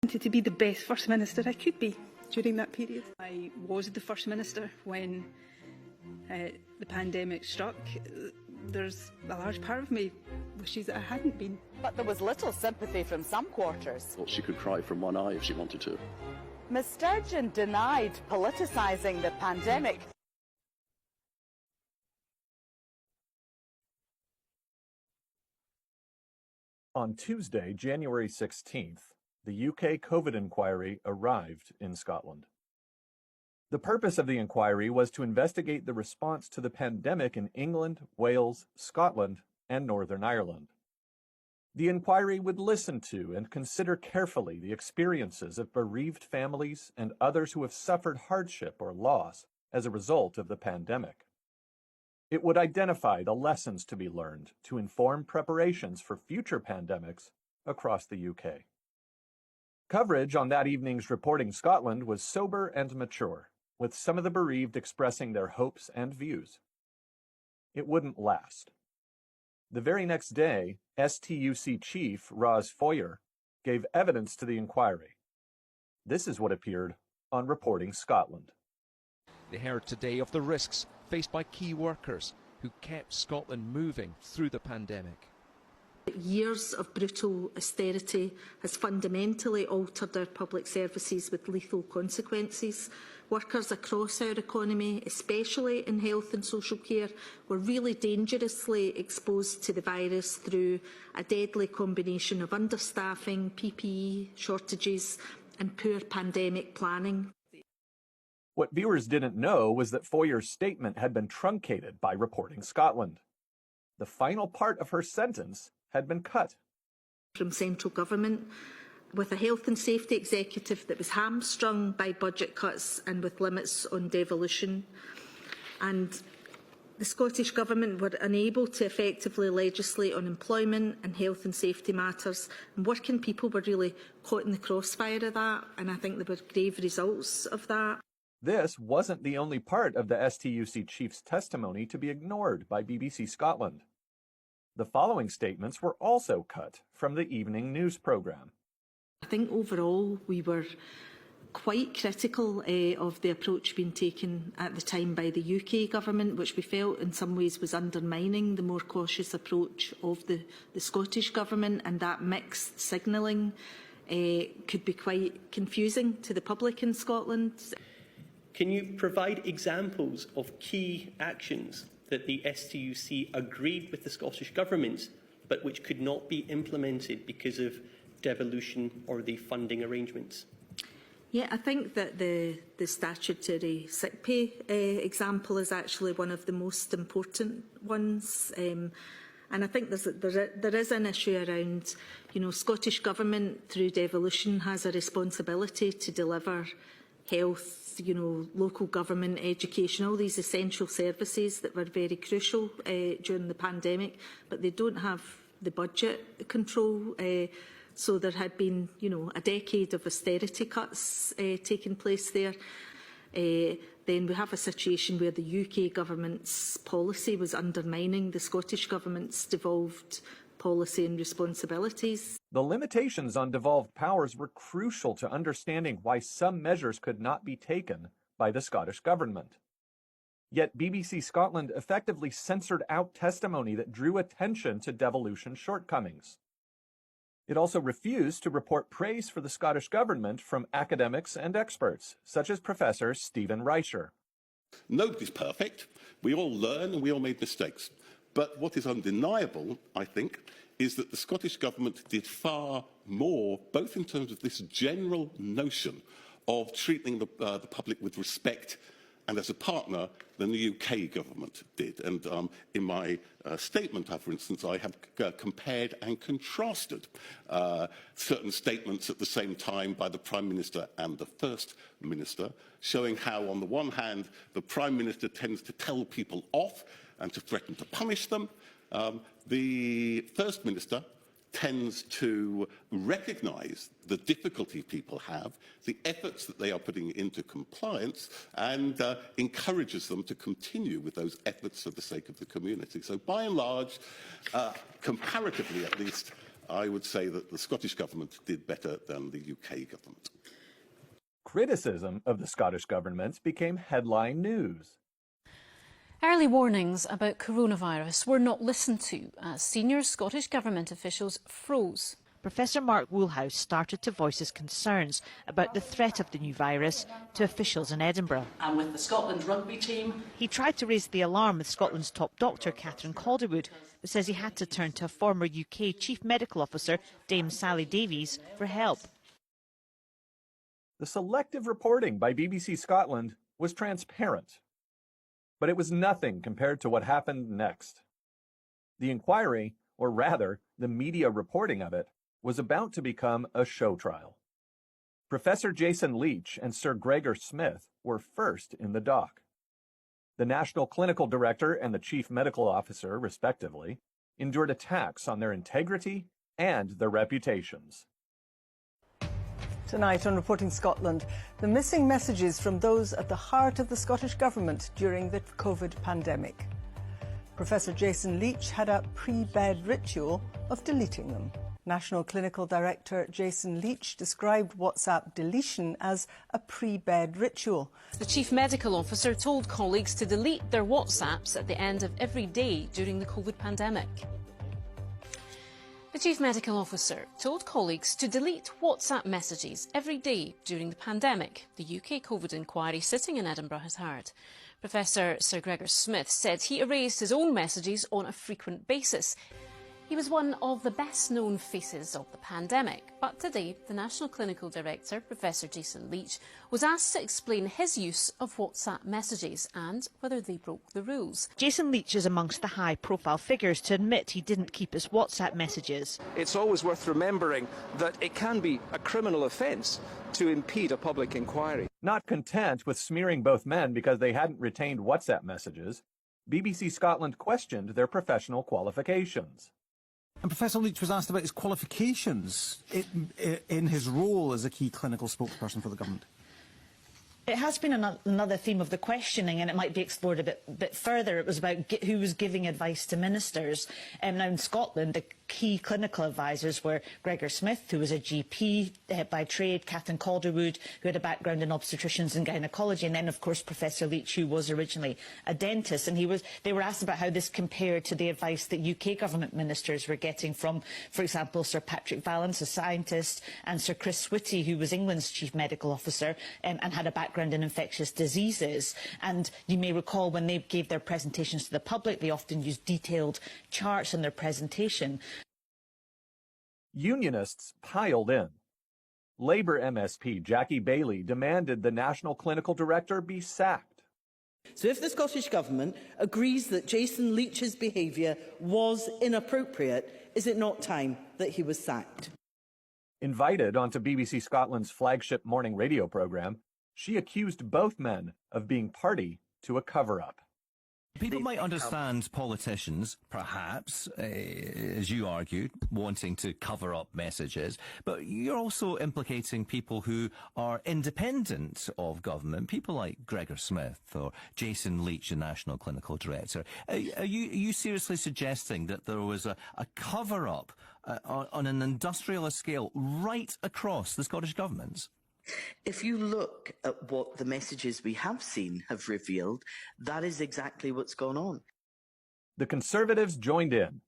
wanted to be the best First Minister I could be during that period. I was the First Minister when the pandemic struck. There's a large part of me wishes that I hadn't been. But there was little sympathy from some quarters. Well, she could cry from one eye if she wanted to. Ms Sturgeon denied politicising the pandemic. On Tuesday, January 16th, the UK COVID inquiry arrived in Scotland. The purpose of the inquiry was to investigate the response to the pandemic in England, Wales, Scotland, and Northern Ireland. The inquiry would listen to and consider carefully the experiences of bereaved families and others who have suffered hardship or loss as a result of the pandemic. It would identify the lessons to be learned to inform preparations for future pandemics across the UK. Coverage on that evening's Reporting Scotland was sober and mature, with some of the bereaved expressing their hopes and views. It wouldn't last. The very next day, STUC Chief Ros Foyer gave evidence to the inquiry. This is what appeared on Reporting Scotland. They heard today of the risks faced by key workers who kept Scotland moving through the pandemic. Years of brutal austerity has fundamentally altered our public services with lethal consequences. Workers across our economy, especially in health and social care, were really dangerously exposed to the virus through a deadly combination of understaffing, PPE shortages and poor pandemic planning. What viewers didn't know was that Foyer's statement had been truncated by Reporting Scotland. The final part of her sentence had been cut. From central government, with a health and safety executive that was hamstrung by budget cuts and with limits on devolution. And the Scottish Government were unable to effectively legislate on employment and health and safety matters. And working people were really caught in the crossfire of that, and I think there were grave results of that. This wasn't the only part of the STUC chief's testimony to be ignored by BBC Scotland. The following statements were also cut from the evening news programme. I think overall we were quite critical of the approach being taken at the time by the UK government, which we felt in some ways was undermining the more cautious approach of the Scottish government, and that mixed signalling could be quite confusing to the public in Scotland. Can you provide examples of key actions that the STUC agreed with the Scottish Government, but which could not be implemented because of devolution or the funding arrangements? Yeah, I think that the statutory sick pay example is actually one of the most important ones. And I think there is an issue around, Scottish Government through devolution has a responsibility to deliver health, local government, education, all these essential services that were very crucial during the pandemic, but they don't have the budget control. So there had been, a decade of austerity cuts taking place there. Then we have a situation where the UK government's policy was undermining the Scottish government's devolved policy and responsibilities. The limitations on devolved powers were crucial to understanding why some measures could not be taken by the Scottish Government. Yet BBC Scotland effectively censored out testimony that drew attention to devolution shortcomings. It also refused to report praise for the Scottish Government from academics and experts, such as Professor Stephen Reicher. Nobody's perfect. We all learn and we all make mistakes. But what is undeniable, I think, is that the Scottish Government did far more, both in terms of this general notion of treating the public with respect and as a partner, than the UK Government did. And in my statement, for instance, I have compared and contrasted certain statements at the same time by the Prime Minister and the First Minister, showing how, on the one hand, the Prime Minister tends to tell people off and to threaten to punish them. The First Minister tends to recognise the difficulty people have, the efforts that they are putting into compliance, and encourages them to continue with those efforts for the sake of the community. So by and large, comparatively at least, I would say that the Scottish Government did better than the UK Government. Criticism of the Scottish Government became headline news. Early warnings about coronavirus were not listened to as senior Scottish Government officials froze. Professor Mark Woolhouse started to voice his concerns about the threat of the new virus to officials in Edinburgh. And with the Scotland rugby team. He tried to raise the alarm with Scotland's top doctor, Catherine Calderwood, but says he had to turn to a former UK Chief Medical Officer, Dame Sally Davies, for help. The selective reporting by BBC Scotland was transparent, but it was nothing compared to what happened next. The inquiry, or rather, the media reporting of it, was about to become a show trial. Professor Jason Leach and Sir Gregor Smith were first in the dock. The National Clinical Director and the Chief Medical Officer, respectively, endured attacks on their integrity and their reputations. Tonight on Reporting Scotland, the missing messages from those at the heart of the Scottish Government during the COVID pandemic. Professor Jason Leach had a pre-bed ritual of deleting them. National Clinical Director Jason Leach described WhatsApp deletion as a pre-bed ritual. The Chief Medical Officer told colleagues to delete their WhatsApps at the end of every day during the COVID pandemic. The Chief Medical Officer told colleagues to delete WhatsApp messages every day during the pandemic, the UK COVID inquiry sitting in Edinburgh has heard. Professor Sir Gregor Smith said he erased his own messages on a frequent basis. He was one of the best-known faces of the pandemic, but today the National Clinical Director, Professor Jason Leach, was asked to explain his use of WhatsApp messages and whether they broke the rules. Jason Leach is amongst the high-profile figures to admit he didn't keep his WhatsApp messages. It's always worth remembering that it can be a criminal offence to impede a public inquiry. Not content with smearing both men because they hadn't retained WhatsApp messages, BBC Scotland questioned their professional qualifications. And Professor Leach was asked about his qualifications in his role as a key clinical spokesperson for the government. It has been another theme of the questioning, and it might be explored a bit further. It was about who was giving advice to ministers. Now in Scotland, the key clinical advisors were Gregor Smith, who was a GP by trade, Catherine Calderwood, who had a background in obstetricians and gynaecology, and then, of course, Professor Leach, who was originally a dentist. And they were asked about how this compared to the advice that UK government ministers were getting from, for example, Sir Patrick Vallance, a scientist, and Sir Chris Whitty, who was England's Chief Medical Officer and had a background in infectious diseases. And you may recall when they gave their presentations to the public, they often used detailed charts in their presentation. Unionists piled in. Labour MSP Jackie Bailey demanded the National Clinical Director be sacked. So if the Scottish Government agrees that Jason Leach's behaviour was inappropriate, is it not time that he was sacked? Invited onto BBC Scotland's flagship morning radio programme, she accused both men of being party to a cover-up. People might understand politicians, perhaps, as you argued, wanting to cover up messages, but you're also implicating people who are independent of government, people like Gregor Smith or Jason Leach, the National Clinical Director. Are you seriously suggesting that there was a cover-up on an industrialist scale right across the Scottish governments? If you look at what the messages we have seen have revealed, that is exactly what's gone on. The Conservatives joined in,